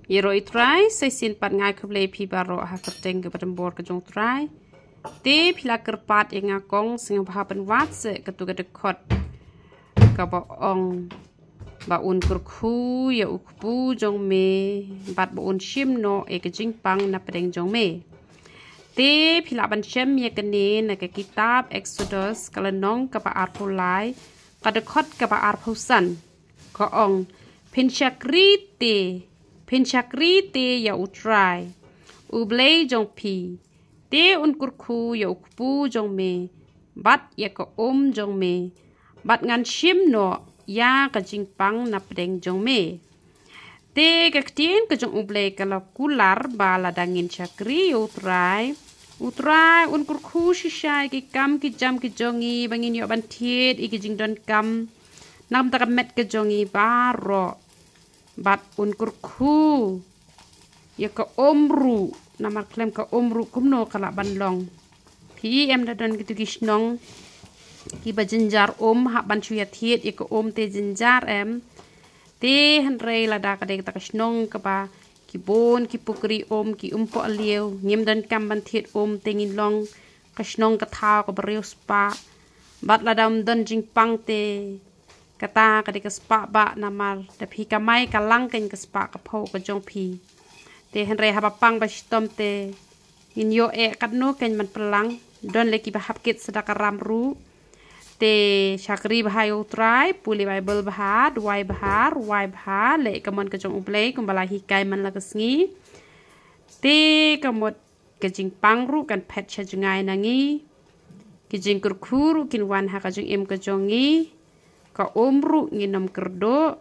Yero itrai sesin pat ngai kublei pi baro ha kerteng ke badembor ke jong trai. Te pila kerpat yang ngakong sing bahapan wat se ketu ke dekot. Ka ba ong ba un kyrkhu ya ukpu jong me bat ba un shim no e ke jingpang na pedeng jong me. Te pila ban shem ya kene na ke kitab Exodus kalenong ka ba arpulai ka dekot ka ba arpusan. Ka ong Pinchakri te ya utrai. Blei jong pi. Te un kyrkhu ya ukpu jong me. Bat ya ka jong me. Bat ngan shim no ya ka jingpang na pedeng jong me. Te ka ktien ka jong blei kalau kular ba la dangin chakri utrai. Utrai un kyrkhu shishai ki kam ki jam ki jongi bangin yo ban thiet iki jing don kam. Nam ta met ke jongi baro. Bat un kyrkhu ya ka omru nama klem ka omru kumno kala banlong pi em da don gitu gisnong ki ba jinjar hak ban chuya thiet ya ka te jinjar em te han rei la da ka de ta gisnong ka ba ki bon ki pukri ki umpo alieu ngim dan kam ban thiet te ngin long ka snong ka tha ka bariu spa bat la dam dan jingpang te kata kadika spa ba namar da pi kamai kalang ken ka spa ka pho ka jong pi te henre haba pang ba stom te in yo e kadno ken man pelang don leki ba hapkit sedaka ramru te chakri ba hayo trai puli bible ba duai ba le kamon ka jong ublei kumbala hi kai man la kasngi te kamot ka jing pangru kan pet cha jungai nangi ki jing kyrkhu kin wan ha ka jong em ka jongi ka omru nginam kerdo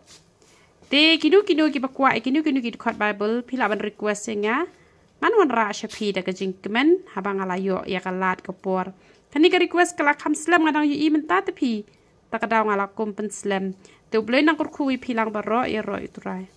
te kinu ki bakwa kinu ki khot bible phila ban request nga man wan ra shapi da ka jingmen habang ala yo ya kalat ka por kani ka request kala kham slam ngadang yi menta te phi ta ka daw ngala kom pen slam te blei nang kyrkhu philang baro ya ro itrai